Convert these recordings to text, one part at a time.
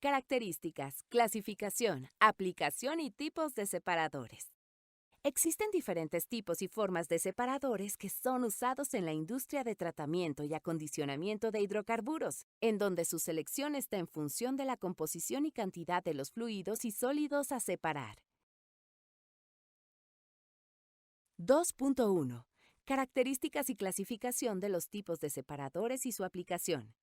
Características, clasificación, aplicación y tipos de separadores. Existen diferentes tipos y formas de separadores que son usados en la industria de tratamiento y acondicionamiento de hidrocarburos, en donde su selección está en función de la composición y cantidad de los fluidos y sólidos a separar. 2.1. Características y clasificación de los tipos de separadores y su aplicación.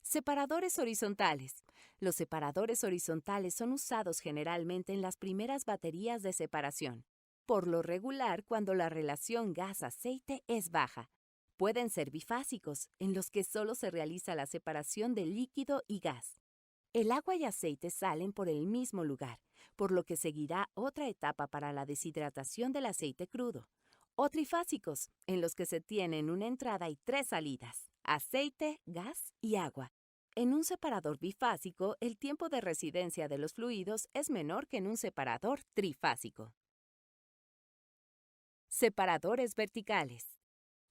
Separadores horizontales. Los separadores horizontales son usados generalmente en las primeras baterías de separación. Por lo regular, cuando la relación gas-aceite es baja. Pueden ser bifásicos, en los que solo se realiza la separación de líquido y gas. El agua y aceite salen por el mismo lugar, por lo que seguirá otra etapa para la deshidratación del aceite crudo. O trifásicos, en los que se tienen una entrada y 3 salidas: aceite, gas y agua. En un separador bifásico, el tiempo de residencia de los fluidos es menor que en un separador trifásico. Separadores verticales.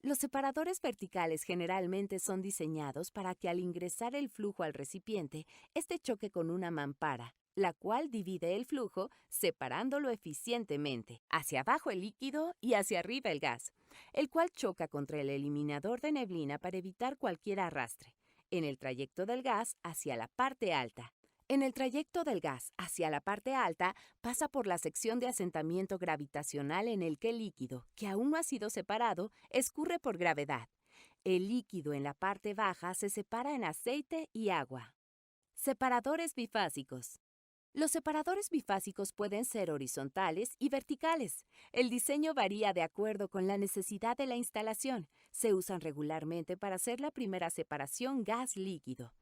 Los separadores verticales generalmente son diseñados para que al ingresar el flujo al recipiente, este choque con una mampara, la cual divide el flujo, separándolo eficientemente, hacia abajo el líquido y hacia arriba el gas, el cual choca contra el eliminador de neblina para evitar cualquier arrastre, en el trayecto del gas hacia la parte alta. En el trayecto del gas hacia la parte alta, pasa por la sección de asentamiento gravitacional en el que el líquido, que aún no ha sido separado, escurre por gravedad. El líquido en la parte baja se separa en aceite y agua. Separadores bifásicos. Los separadores bifásicos pueden ser horizontales y verticales. El diseño varía de acuerdo con la necesidad de la instalación. Se usan regularmente para hacer la primera separación gas-líquido.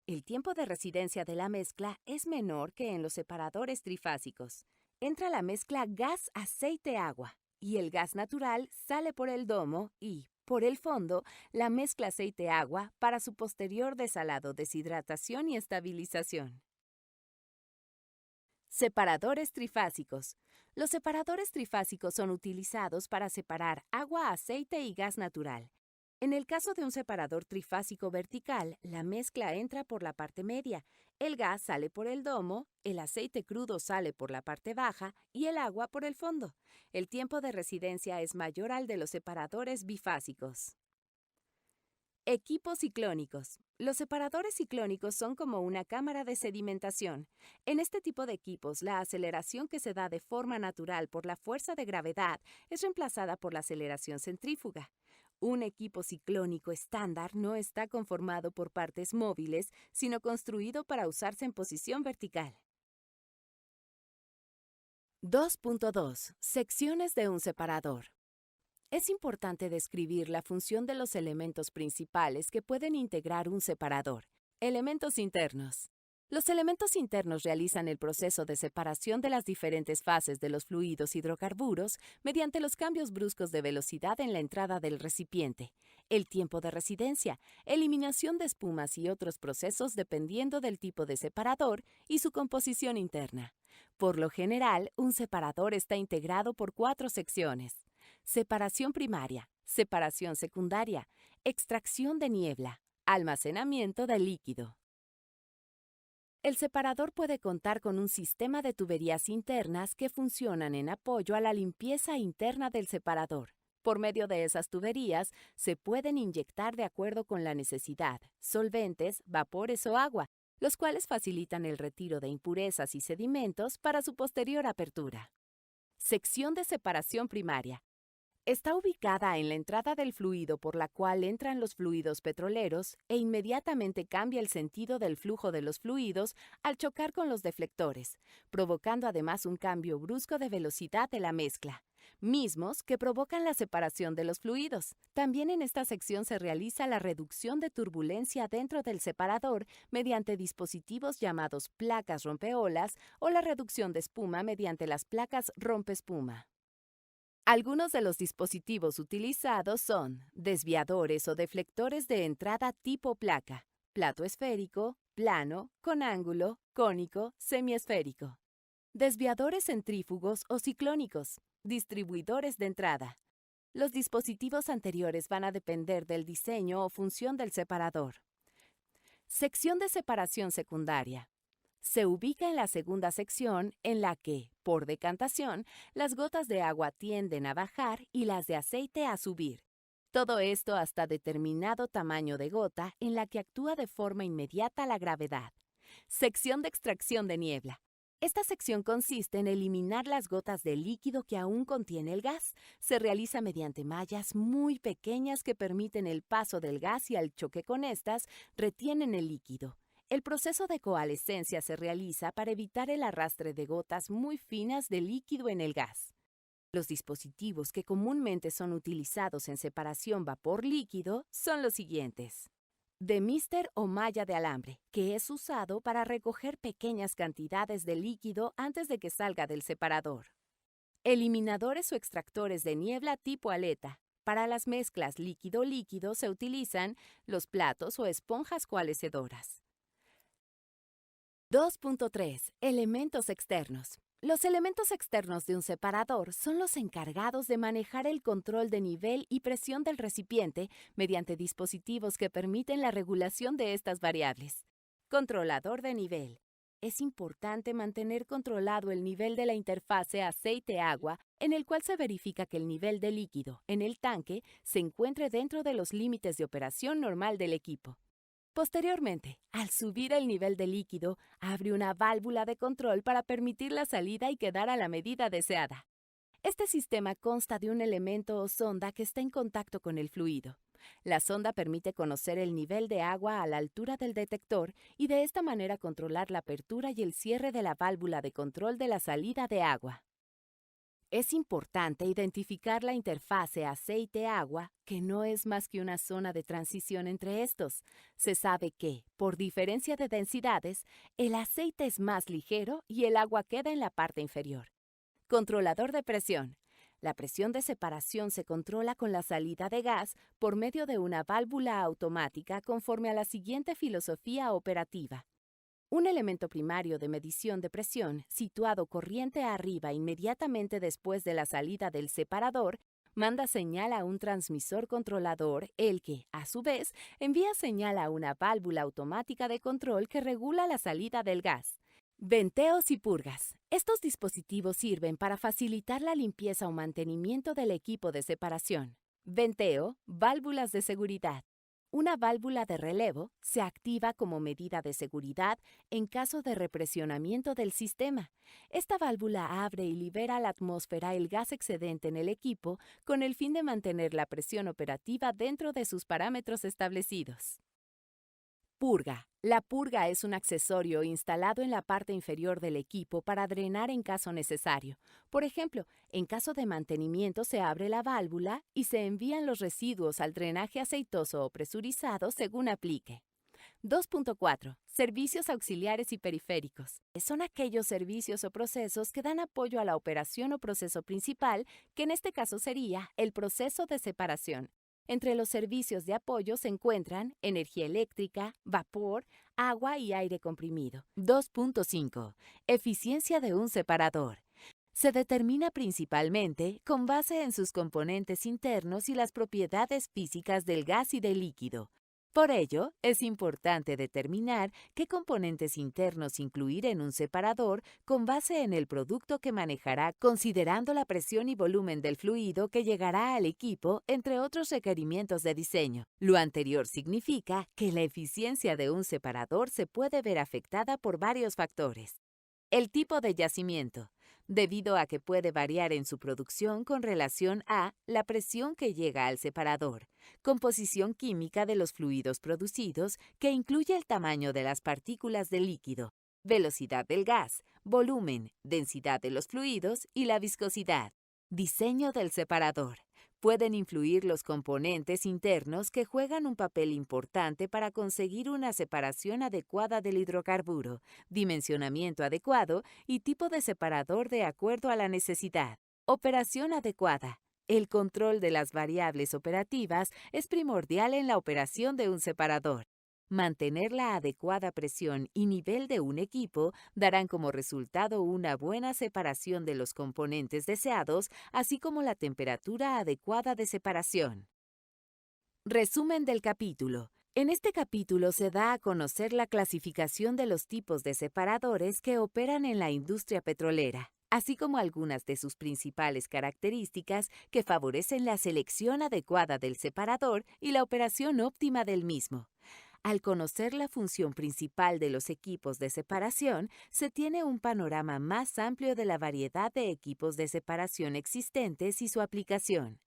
El tiempo de residencia de la mezcla es menor que en los separadores trifásicos. Entra la mezcla gas-aceite-agua y el gas natural sale por el domo y, por el fondo, la mezcla aceite-agua para su posterior desalado, deshidratación y estabilización. Separadores trifásicos. Los separadores trifásicos son utilizados para separar agua, aceite y gas natural. En el caso de un separador trifásico vertical, la mezcla entra por la parte media, el gas sale por el domo, el aceite crudo sale por la parte baja y el agua por el fondo. El tiempo de residencia es mayor al de los separadores bifásicos. Equipos ciclónicos. Los separadores ciclónicos son como una cámara de sedimentación. En este tipo de equipos, la aceleración que se da de forma natural por la fuerza de gravedad es reemplazada por la aceleración centrífuga. Un equipo ciclónico estándar no está conformado por partes móviles, sino construido para usarse en posición vertical. 2.2. Secciones de un separador. Es importante describir la función de los elementos principales que pueden integrar un separador. Elementos internos. Los elementos internos realizan el proceso de separación de las diferentes fases de los fluidos hidrocarburos mediante los cambios bruscos de velocidad en la entrada del recipiente, el tiempo de residencia, eliminación de espumas y otros procesos dependiendo del tipo de separador y su composición interna. Por lo general, un separador está integrado por 4 secciones: separación primaria, separación secundaria, extracción de niebla, almacenamiento de líquido. El separador puede contar con un sistema de tuberías internas que funcionan en apoyo a la limpieza interna del separador. Por medio de esas tuberías, se pueden inyectar de acuerdo con la necesidad solventes, vapores o agua, los cuales facilitan el retiro de impurezas y sedimentos para su posterior apertura. Sección de separación primaria. Está ubicada en la entrada del fluido por la cual entran los fluidos petroleros e inmediatamente cambia el sentido del flujo de los fluidos al chocar con los deflectores, provocando además un cambio brusco de velocidad de la mezcla, mismos que provocan la separación de los fluidos. También en esta sección se realiza la reducción de turbulencia dentro del separador mediante dispositivos llamados placas rompeolas o la reducción de espuma mediante las placas rompeespuma. Algunos de los dispositivos utilizados son desviadores o deflectores de entrada tipo placa, plato esférico, plano, con ángulo, cónico, semiesférico. Desviadores centrífugos o ciclónicos, distribuidores de entrada. Los dispositivos anteriores van a depender del diseño o función del separador. Sección de separación secundaria. Se ubica en la segunda sección en la que, por decantación, las gotas de agua tienden a bajar y las de aceite a subir. Todo esto hasta determinado tamaño de gota en la que actúa de forma inmediata la gravedad. Sección de extracción de niebla. Esta sección consiste en eliminar las gotas de líquido que aún contiene el gas. Se realiza mediante mallas muy pequeñas que permiten el paso del gas y al choque con estas, retienen el líquido. El proceso de coalescencia se realiza para evitar el arrastre de gotas muy finas de líquido en el gas. Los dispositivos que comúnmente son utilizados en separación vapor-líquido son los siguientes. Demister o malla de alambre, que es usado para recoger pequeñas cantidades de líquido antes de que salga del separador. Eliminadores o extractores de niebla tipo aleta. Para las mezclas líquido-líquido se utilizan los platos o esponjas coalescedoras. 2.3. Elementos externos. Los elementos externos de un separador son los encargados de manejar el control de nivel y presión del recipiente mediante dispositivos que permiten la regulación de estas variables. Controlador de nivel. Es importante mantener controlado el nivel de la interfase aceite-agua, en el cual se verifica que el nivel de líquido en el tanque se encuentre dentro de los límites de operación normal del equipo. Posteriormente, al subir el nivel de líquido, abre una válvula de control para permitir la salida y quedar a la medida deseada. Este sistema consta de un elemento o sonda que está en contacto con el fluido. La sonda permite conocer el nivel de agua a la altura del detector y de esta manera controlar la apertura y el cierre de la válvula de control de la salida de agua. Es importante identificar la interfase aceite-agua, que no es más que una zona de transición entre estos. Se sabe que, por diferencia de densidades, el aceite es más ligero y el agua queda en la parte inferior. Controlador de presión. La presión de separación se controla con la salida de gas por medio de una válvula automática conforme a la siguiente filosofía operativa. Un elemento primario de medición de presión, situado corriente arriba inmediatamente después de la salida del separador, manda señal a un transmisor controlador, el que, a su vez, envía señal a una válvula automática de control que regula la salida del gas. Venteos y purgas. Estos dispositivos sirven para facilitar la limpieza o mantenimiento del equipo de separación. Venteo, válvulas de seguridad. Una válvula de relevo se activa como medida de seguridad en caso de represionamiento del sistema. Esta válvula abre y libera a la atmósfera el gas excedente en el equipo con el fin de mantener la presión operativa dentro de sus parámetros establecidos. Purga. La purga es un accesorio instalado en la parte inferior del equipo para drenar en caso necesario. Por ejemplo, en caso de mantenimiento se abre la válvula y se envían los residuos al drenaje aceitoso o presurizado según aplique. 2.4. Servicios auxiliares y periféricos. Son aquellos servicios o procesos que dan apoyo a la operación o proceso principal, que en este caso sería el proceso de separación. Entre los servicios de apoyo se encuentran energía eléctrica, vapor, agua y aire comprimido. 2.5. Eficiencia de un separador. Se determina principalmente con base en sus componentes internos y las propiedades físicas del gas y del líquido. Por ello, es importante determinar qué componentes internos incluir en un separador con base en el producto que manejará, considerando la presión y volumen del fluido que llegará al equipo, entre otros requerimientos de diseño. Lo anterior significa que la eficiencia de un separador se puede ver afectada por varios factores. El tipo de yacimiento, debido a que puede variar en su producción con relación a la presión que llega al separador, composición química de los fluidos producidos, que incluye el tamaño de las partículas de líquido, velocidad del gas, volumen, densidad de los fluidos y la viscosidad. Diseño del separador. Pueden influir los componentes internos que juegan un papel importante para conseguir una separación adecuada del hidrocarburo, dimensionamiento adecuado y tipo de separador de acuerdo a la necesidad. Operación adecuada. El control de las variables operativas es primordial en la operación de un separador. Mantener la adecuada presión y nivel de un equipo darán como resultado una buena separación de los componentes deseados, así como la temperatura adecuada de separación. Resumen del capítulo. En este capítulo se da a conocer la clasificación de los tipos de separadores que operan en la industria petrolera, así como algunas de sus principales características que favorecen la selección adecuada del separador y la operación óptima del mismo. Al conocer la función principal de los equipos de separación, se tiene un panorama más amplio de la variedad de equipos de separación existentes y su aplicación.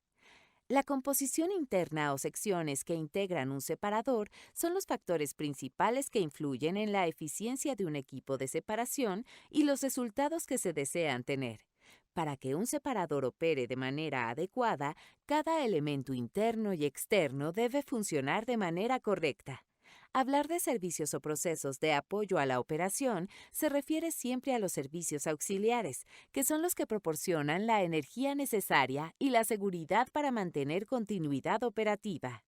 La composición interna o secciones que integran un separador son los factores principales que influyen en la eficiencia de un equipo de separación y los resultados que se desean tener. Para que un separador opere de manera adecuada, cada elemento interno y externo debe funcionar de manera correcta. Hablar de servicios o procesos de apoyo a la operación se refiere siempre a los servicios auxiliares, que son los que proporcionan la energía necesaria y la seguridad para mantener continuidad operativa.